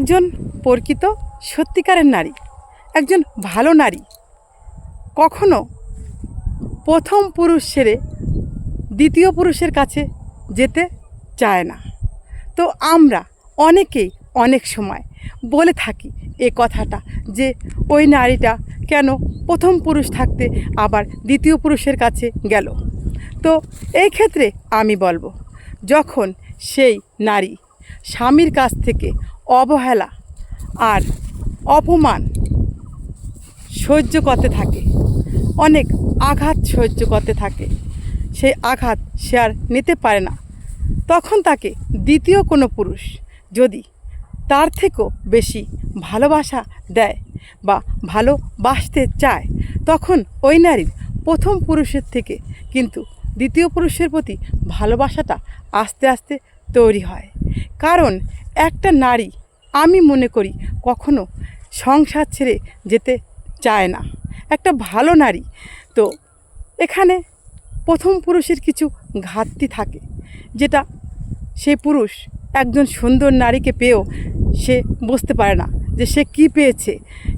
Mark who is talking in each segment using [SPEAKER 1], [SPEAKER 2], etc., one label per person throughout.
[SPEAKER 1] একজন প্রকৃত সত্যিকারের নারী, একজন ভালো নারী কখনো প্রথম পুরুষ ছেড়ে দ্বিতীয় পুরুষের কাছে যেতে চায় না। তো আমরা অনেকেই অনেক সময় বলে থাকি এ কথাটা যে ওই নারীটা কেন প্রথম পুরুষ থাকতে আবার দ্বিতীয় পুরুষের কাছে গেল। তো এই ক্ষেত্রে আমি বলবো, যখন সেই নারী স্বামীর কাছ থেকে অবহেলা আর অপমান সহ্য করতে থাকে, অনেক আঘাত সহ্য করতে থাকে, সেই আঘাত সে আর নিতে পারে না, তখন তাকে দ্বিতীয় কোনো পুরুষ যদি তার থেকেও বেশি ভালোবাসা দেয় বা ভালোবাসতে চায়, তখন ওই নারীর প্রথম পুরুষের থেকে কিন্তু দ্বিতীয় পুরুষের প্রতি ভালোবাসাটা আস্তে আস্তে তৈরি হয়। কারণ একটা নারী, আমি মনে করি, কখনো সংসার ছেড়ে যেতে চায় না, একটা ভালো নারী। তো এখানে প্রথম পুরুষের কিছু ঘাটতি থাকে, যেটা সেই পুরুষ একজন সুন্দর নারীকে পেয়েও সে বুঝতে পারে না যে সে কি পেয়েছে।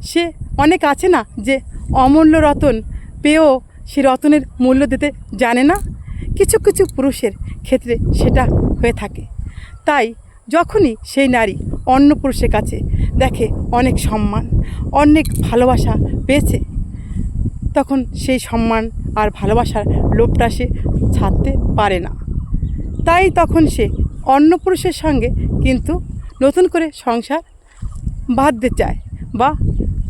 [SPEAKER 1] সে অনেক আছে না যে অমূল্য রতন পেয়েও সে রতনের মূল্য দিতে জানে না, কিছু কিছু পুরুষের ক্ষেত্রে সেটা হয়ে থাকে। তাই যখনই সেই নারী অন্য পুরুষের কাছে দেখে অনেক সম্মান, অনেক ভালোবাসা পেয়েছে, তখন সেই সম্মান আর ভালোবাসার লোভটা সে ছাড়তে পারে না। তাই তখন সে অন্য পুরুষের সঙ্গে কিন্তু নতুন করে সংসার বাঁধতে চায়, বা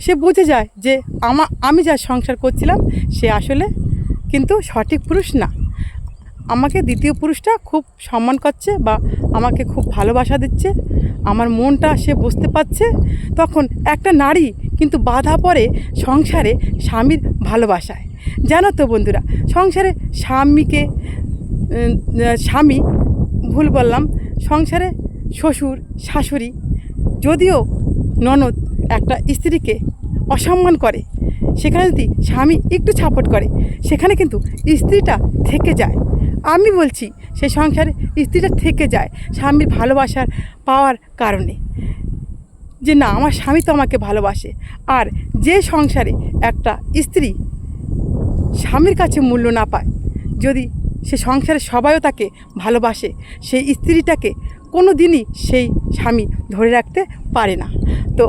[SPEAKER 1] সে বুঝে যায় যে আমি যা সংসার করছিলাম সে আসলে কিন্তু সঠিক পুরুষ না, আমাকে দ্বিতীয় পুরুষটা খুব সম্মান করছে বা আমাকে খুব ভালোবাসা দিচ্ছে, আমার মনটা সে বুঝতে পারছে। তখন একটা নারী কিন্তু বাধা পড়ে সংসারে স্বামীর ভালোবাসায়। জানো তো বন্ধুরা, সংসারে স্বামী ভুল বললাম, সংসারে শ্বশুর শাশুড়ি যদিও ননদ একটা স্ত্রীকে অসম্মান করে, সেখানে যদি স্বামী একটু সাপোর্ট করে, সেখানে কিন্তু স্ত্রীটা থেকে যায়। আমি বলছি সেই সংসারে স্ত্রীটা থেকে যায় স্বামীর ভালোবাসার পাওয়ার কারণে, যে না, আমার স্বামী তো আমাকে ভালোবাসে। আর যে সংসারে একটা স্ত্রী স্বামীর কাছে মূল্য না পায়, যদি সে সংসারে সবাইও তাকে ভালোবাসে, সেই স্ত্রীটাকে কোনো দিনই সেই স্বামী ধরে রাখতে পারে না। তো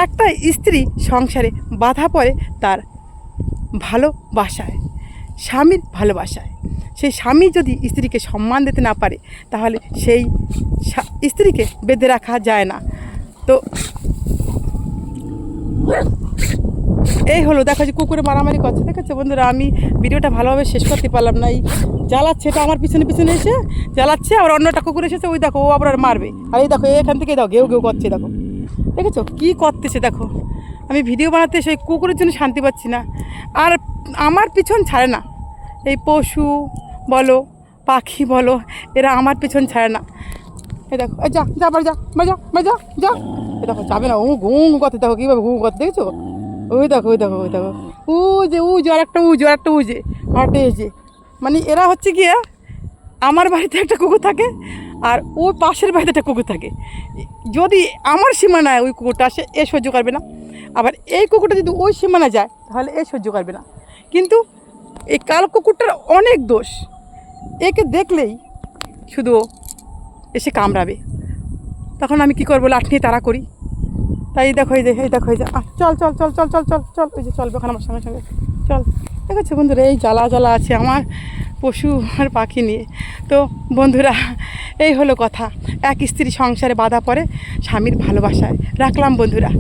[SPEAKER 1] একটা স্ত্রী সংসারে বাধা পড়ে তার ভালোবাসায়, স্বামীর ভালোবাসায়। সেই স্বামী যদি স্ত্রীকে সম্মান দিতে না পারে, তাহলে সেই স্ত্রীকে বেঁধে রাখা যায় না। তো এই হলো, দেখো যে কুকুরে মারামারি করছে, দেখেছো বন্ধুরা। আমি ভিডিওটা ভালোভাবে শেষ করতে পারলাম না, এই জ্বালাচ্ছে, এটা আমার পিছনে পিছনে এসে জ্বালাচ্ছে, আবার অন্যটা কুকুর এসেছে, ওই দেখো ও আবার মারবে। আর এই দেখো এখান থেকে দাও ঘেউ ঘেউ করছে, দেখো দেখেছো কী করতেছে। দেখো আমি ভিডিও বানাতে সেই কুকুরের জন্য শান্তি পাচ্ছি না, আর আমার পিছন ছাড়ে না। এই পশু বলো, পাখি বলো, এরা আমার পিছন ছাড়ে না। এই দেখো, যা যা আবার যা যা যা যা, এ দেখো যাবে না, ঘুঁ করতে, দেখো কীভাবে ঘুঁ করতে, দেখেছো? ওই দেখো ওই দেখো ওই দেখো, উজ আর একটা উজে হাঁটে এসে, মানে এরা হচ্ছে গিয়ে, আমার বাড়িতে একটা কুকুর থাকে আর ওই পাশের বাড়িতে একটা কুকুর থাকে। যদি আমার সীমানায় ওই কুকুরটা আসে, এ সহ্য করবে না, আবার এই কুকুরটা যদি ওই সীমানা যায়, তাহলে এ সহ্য করবে না। কিন্তু এই কালো কুকুরটার অনেক দোষ, একে দেখলেই শুধু এসে কামড়াবে। তখন আমি কী করবো, লাঠি নিয়ে তাড়া করি। তাই দেখো এই দেখো এই যে, চল চল চল চল চল চল চল, ওই যে চলবে ওখানে আমার সঙ্গে সঙ্গে চল। দেখেছো বন্ধুরা, এই জ্বালা আছে আমার পশু আর পাখি নিয়ে। তো বন্ধুরা, এই হলো কথা, এক স্ত্রী সংসারে বাধা পড়ে স্বামীর ভালোবাসায়। রাখলাম বন্ধুরা।